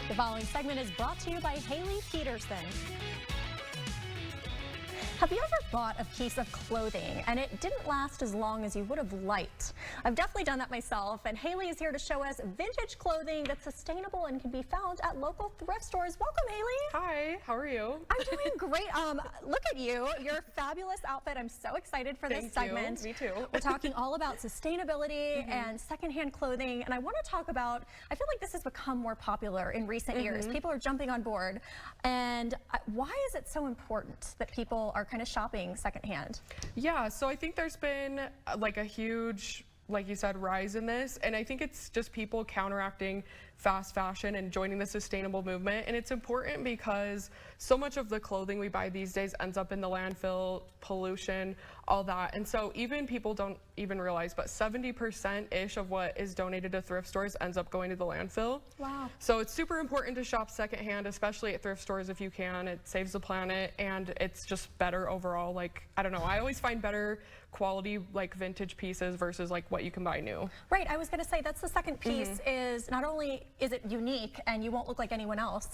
The following segment is brought to you by Hailey Petersen. Have you ever bought a piece of clothing and it didn't last as long as you would have liked? I've definitely done that myself, and Hailey is here to show us vintage clothing that's sustainable and can be found at local thrift stores. Welcome, Hailey. Hi, how are you? I'm doing great. Look at you, your fabulous outfit. I'm so excited for this segment. Me too. We're talking all about sustainability and secondhand clothing, and I want to talk about, I feel like this has become more popular in recent years. People are jumping on board, and why is it so important that people are kind of shopping secondhand? Yeah, so I think there's been like a huge, like you said, rise in this, and I think it's just people counteracting fast fashion and joining the sustainable movement. And it's important because so much of the clothing we buy these days ends up in the landfill, pollution, all that. And so even people don't even realize, but 70%-ish of what is donated to thrift stores ends up going to the landfill. Wow. So it's super important to shop secondhand, especially at thrift stores if you can. It saves the planet, and it's just better overall. Like, I don't know, I always find better quality like vintage pieces versus like what you can buy new. Right, I was going to say that's the second piece, is not only is it unique and you won't look like anyone else,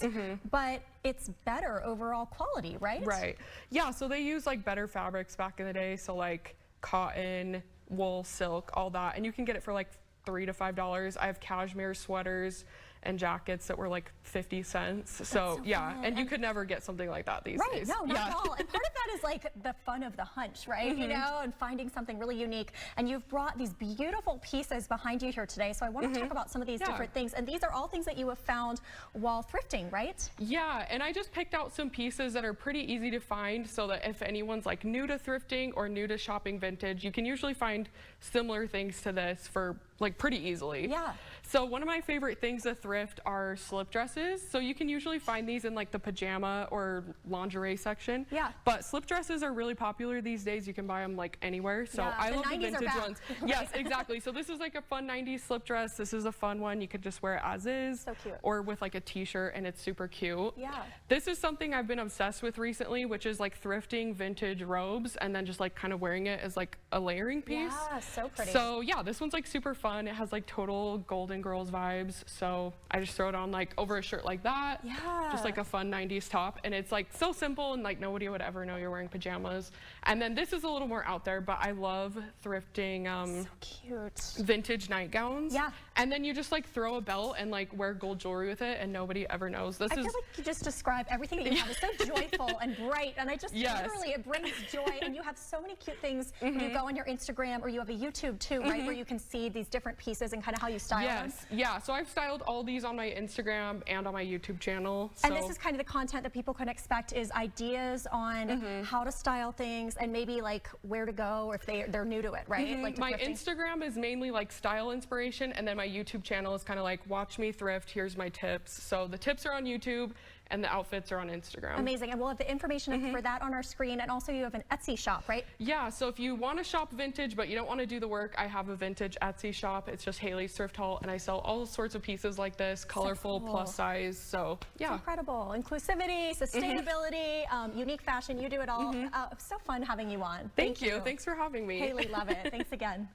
but it's better overall quality, right? Right. Yeah, so they use like better fabrics back in the day, so like cotton, wool, silk, all that, and you can get it for like $3 to $5. I have cashmere sweaters and jackets that were like 50 cents. So yeah, fun. and you could never get something like that these days. No, not at all. And part of that is like the fun of the hunt, right? You know, and finding something really unique. And you've brought these beautiful pieces behind you here today. So I want to talk about some of these different things. And these are all things that you have found while thrifting, right? Yeah, and I just picked out some pieces that are pretty easy to find, so that if anyone's like new to thrifting or new to shopping vintage, you can usually find similar things to this for like pretty easily. Yeah. So one of my favorite things to thrift are slip dresses. So you can usually find these in like the pajama or lingerie section. Yeah. But slip dresses are really popular these days. You can buy them like anywhere. So Yeah, I the love the 90s are vintage back. ones. Yes, exactly. So this is like a fun 90s slip dress. This is a fun one. You could just wear it as is. So cute. Or with like a t-shirt, and it's super cute. Yeah. This is something I've been obsessed with recently, which is like thrifting vintage robes and then just like kind of wearing it as like a layering piece. Yeah, so pretty. So yeah, this one's like super fun. It has like total Golden Girls vibes. So I just throw it on like over a shirt like that. Yeah. Just like a fun 90s top. And it's like so simple, and like nobody would ever know you're wearing pajamas. And then this is a little more out there, but I love thrifting so cute. vintage nightgowns. Yeah. And then you just like throw a belt and like wear gold jewelry with it, and nobody ever knows. I feel like you just described everything that you have. It's so joyful and bright, and I just literally, it brings joy. And you have so many cute things. You go on your Instagram, or you have a YouTube too, right, where you can see these different pieces and kind of how you style them. Yeah, so I've styled all these on my Instagram and on my YouTube channel. So. And this is kind of the content that people can expect, is ideas on how to style things and maybe like where to go, or if they're new to it, right? Like my Instagram is mainly like style inspiration, and then my YouTube channel is kind of like watch me thrift, here's my tips. So the tips are on YouTube and the outfits are on Instagram. Amazing. And we'll have the information for that on our screen. And also you have an Etsy shop, right? Yeah, so if you want to shop vintage but you don't want to do the work, I have a vintage Etsy shop. It's just Hailey's Thrift Haul, and I sell all sorts of pieces like this, colorful, plus size. So yeah. It's incredible. Inclusivity, sustainability, unique fashion. You do it all. So fun having you on. Thank you. Thanks for having me. Hailey, love it. Thanks again.